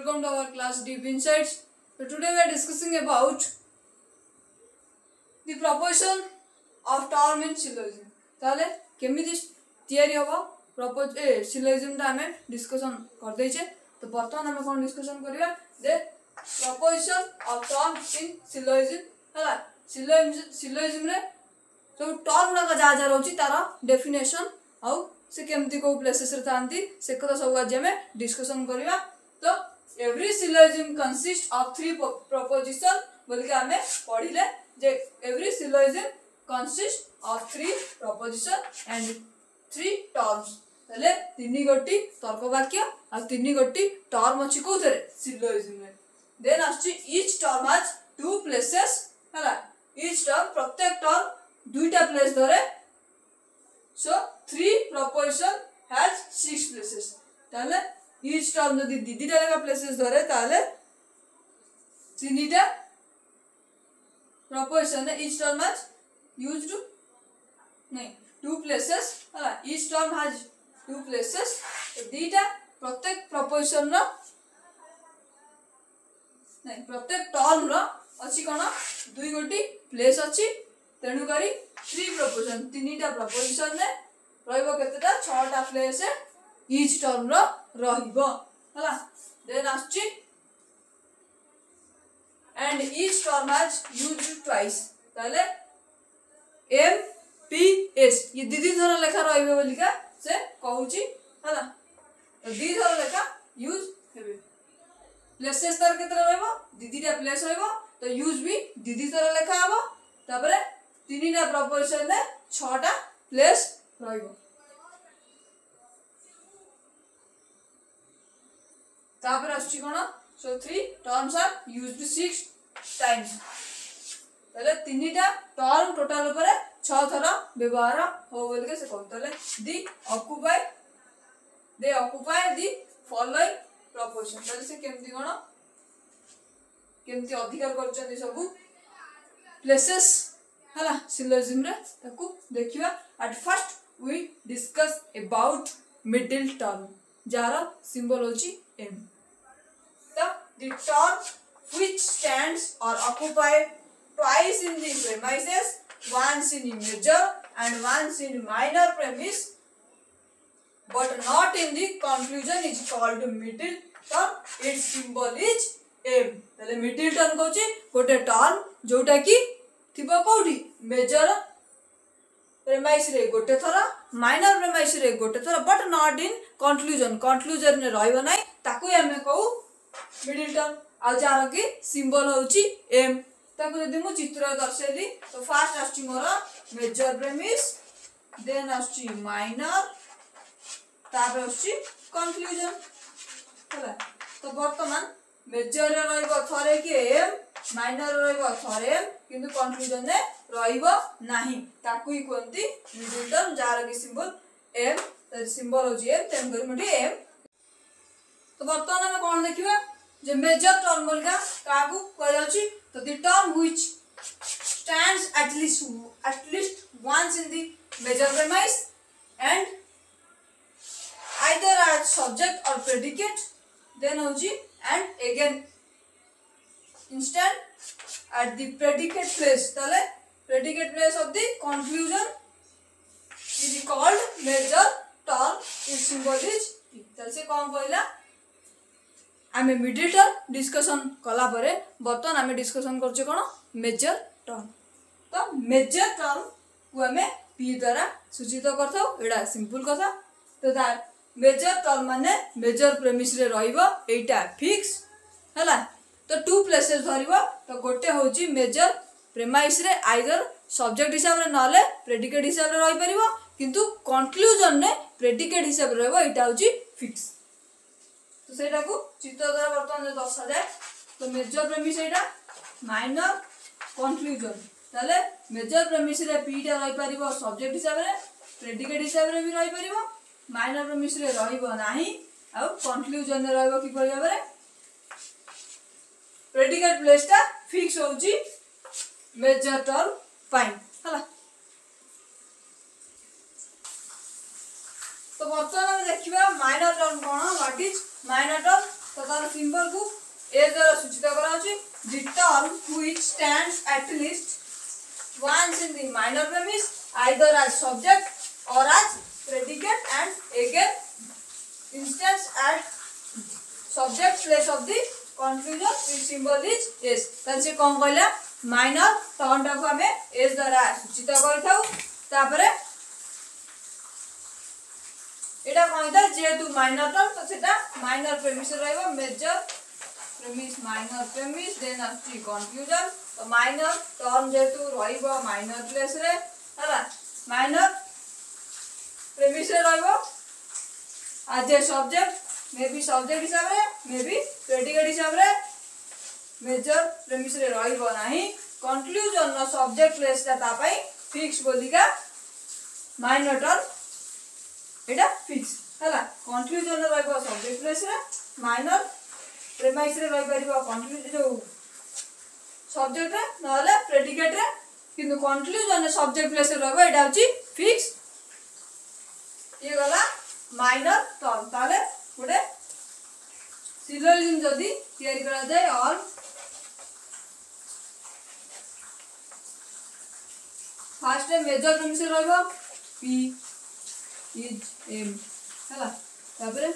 welcome to our class Deep Insights. So today we are discussing about the proposition of term in syllogism. ताले केमिति तैयारी होगा syllogism टा हमें discussion कर देचे. तो बर्तमान हमें कौन discussion करिया the proposition of term in syllogism. हला syllogism रे तो term ना का जा रोची तारा definition आउ से केमती को प्लेसेस रे थांती से कथा सब आज हमें डिस्कशन करिया. तो every syllogism consist of 3 proposition बोल के हमें पढ़िले जे every syllogism consist of 3 proposition and 3 terms. तले तीन गोटी तर्क वाक्य आ तीन गोटी टर्म अछि कोथरे सिलोजिज्म रे. देन आछि ईच टर्म हैज 2 प्लेसेस हला. ईच टर्म प्रत्येक टर्म दुईटा प्लेस धरे. So 3 proposition has 6 places. ताले each term जदि दीदीटा लेका places धरे ताले तीनटा proposition है. each term has used नहीं 2 places हाँ. each term has 2 places. दीटा प्रत्येक proposition रा नहीं प्रत्येक term रा अच्छी कौना 2 गोटी place अच्छी. तेणु करी 3 proposition तीनटा proposition ने रहिबो केतेटा 6टा प्लेस ईच टर्म रो रहिबो हला. देन आछि and each term has used twice. ताले एम पी एस ये दीदी थरा लेखा रहिबो बोलिका से कहूची हला. दी थरा लेखा यूज हेबे. प्लेसेस तर केतरा रहिबो दीदीटा प्लेस रहिबो तो यूज भी दीदी थरा लेखा हबो. तापरे तीनटा प्रोपोजिशन ने 6टा प्लेस रहिबो. तापर आछि कोन सो 3 टर्म्स आर यूज्ड 6 टाइम्स. तले तीनटा टर्म टोटल ऊपर 6 थरा व्यवहार हो बोल के से कहतले दे ऑक्युपाई दी फॉलोइंग प्रोपोजिशन. तले से केमती कोन केमती अधिकार करचंदी सब प्लेसेस हला सिलोजिज्म रे ताकू देखिबा. At first we discuss about middle term जार सिंबल होची m. The term which stands or occupied twice in the premises, once in major and once in minor premise, but not in the conclusion, is called middle term. Its symbol is m. तले middle term Kochi गोटे term जोटा की थिबा कोठी major premise रे गोटे थरा minor premise रे गोटे थरा but not in conclusion. Conclusion ने रहइबो नै ताकू हमें कहू मिडिल टर्म. आ जार की सिंबल होची एम. ताकू यदि मु चित्र दर्शैली तो फास्ट आछि मोर मेजर प्रेमिस देन आछि माइनर तापर आछि कंक्लूजन हला. तो वर्तमान मेजर रे रहइबो थरे की एम माइनर रहइबो थरे एम किंतु कंक्लूजन ने रहइबो नाही ताकू ही कोंती मिडिल टर्म जार की सिंबल एम. त सिंबल होची एम तेन करी मटी एम. तो वर्तमान हम कोन देखिबा जे मेजर टर्म बोलका कागु कहलाची. तो the term which stands at least once in the major premise and either as subject or predicate then hoji and again instant at the predicate place. tale predicate place of the conclusion is called major term. its symbol is t. तल से कौन कहला आमे middle term discussion कला परे बर्तन आमे discussion करछे कोन मेजर टर्म. तो मेजर टर्म को आमे पी द्वारा सूचित करथौ. एडा सिंपल कथा. तो दा मेजर टर्म माने मेजर प्रेमिस रे रहइबो एटा फिक्स हला. तो 2 प्लेसेस धरिबो. तो गोटे होची मेजर प्रेमाइस रे आइदर सब्जेक्ट हिसाब रे नले प्रेडिकेट हिसाब रे रहि परिबो किंतु कंक्लूजन ने प्रेडिकेट हिसाब रे रहइबो एटा होची फिक्स. तो सेटा को चित्र द्वारा वर्तमान दर्शा जाए. तो मेजर प्रेमिस एटा माइनर कंक्लूजन. ताले मेजर प्रेमिस रे पीटा रहि परिबो सब्जेक्ट हिसाब रे प्रेडिकेट हिसाब रे भी रहि परिबो. माइनर प्रेमिस रे रहिबो नाही आ कंक्लूजन रे रहिबो कि परिबो रे प्रेडिकेट प्लेस ता फिक्स होची मेजर टर्म फाइन हला. तो वर्तमान हम देखिबा minor term cone what is minor term. तो तार सिंबल को ए द्वारा सूचित कराउछि the term which stands at least once in the minor premise either as subject or as predicate and again instance at subject place of the conclusion its symbol is s। तार से कोन कहला minor term टा को हमें s द्वारा सूचित करथाउ। तापरे एटा कहता जेतु माइनर टर्म तो सेटा माइनर प्रेमिस रहइबो major premise minor premise then आस्ती कंक्लूजन। तो माइनर टर्म जेतु रहइबो माइनर प्लेस रे हला माइनर प्रेमिस रहइबो आज ए सब्जेक्ट मे बी सब्जेक्ट हिसाब रे मे बी प्रेडिकेट हिसाब रे मेजर प्रेमिस रे रहइबो नाही। कंक्लूजन न सब्जेक्ट प्लेस ता पई फिक्स बोलिका माइनर टर्म एटा फिक्स हला। कंक्लूजन रे रहइबो सब्जेक्ट प्लेस रे माइनर प्रेमिस रे रहि परिबो कंक्लूजन जो सब्जेक्ट रे नले प्रेडिकेट रे किंतु कंक्लूजन ने सब्जेक्ट प्लेस रे रहइबो एटा होची फिक्स। ये गला माइनर टर्म ताले गोटे सिलोजिम जदी तयारी करा जाय ऑल फर्स्ट मेजर प्रेमिस रे रहइबो p is m हला तापरे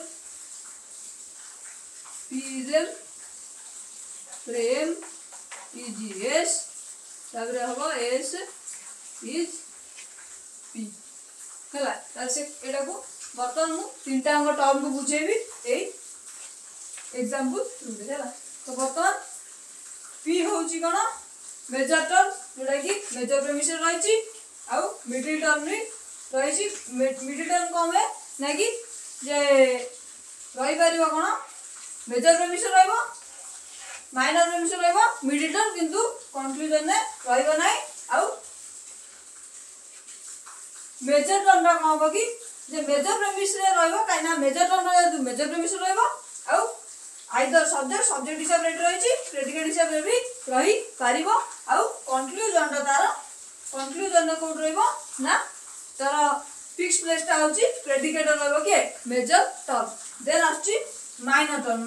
p is m Prem is s तापरे हबो s is p हला। तार से एटा को बर्तन मु तीनटा अंग टर्म को बुझेबी ए एग्जांपल सुनबे हला। तो बर्तन p होउची कोन मेजर टर्म जोडा कि मेजर प्रेमिस रहिची आ मिडिल टर्म रे रहिची मिडिल टर्म कम है ना कि जे रहि परिबो कोन मेजर प्रेमिस रहइबो माइनर प्रेमिस रहइबो मिडिल टर्म किंतु कंक्लूजन ने रहइबो नै। आ मेजर टर्म रा कहबो कि जे मेजर प्रेमिस रे रहइबो काइना मेजर टर्म रे मेजर प्रेमिस रहइबो आ आइदर सब्जेक्ट हिसाब रे रहिची प्रेडिकेट हिसाब रे भी रहि परिबो आ कंक्लूजन रा तार कंक्लूजन कोड रहइबो ना तार फिक्स प्लेस ता होची प्रेडिकेट रहइबो के मेजर टर्म देन आछि माइनर टर्म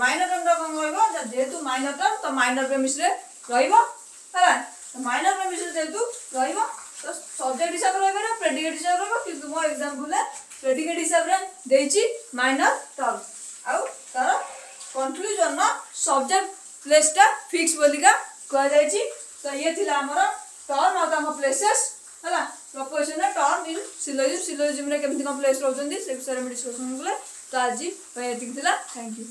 रा कोन रहइबो जेतु माइनर टर्म तो माइनर प्रेमिस रे रहइबो हला। तो माइनर प्रेमिस रे जेतु रहइबो तो सब्जेक्ट हिसाब रे रहइबो प्रेडिकेट हिसाब रे रहइबो किंतु मो एग्जांपल ले प्रेडिकेट हिसाब रे देइची माइनर टर्म आ तार कंक्लूजन ना सब्जेक्ट प्लेस टा फिक्स बोलिका कह जायची। तो ये थिला हमर टर्म आ ताम प्लेसेस हला प्रोपोजिशन टर्म इन सिलोजिम रे केमति कम प्लेस रहउचंदी से विषय में डिस्कशन करले। तो आज पे एतिक थिला। Thank you.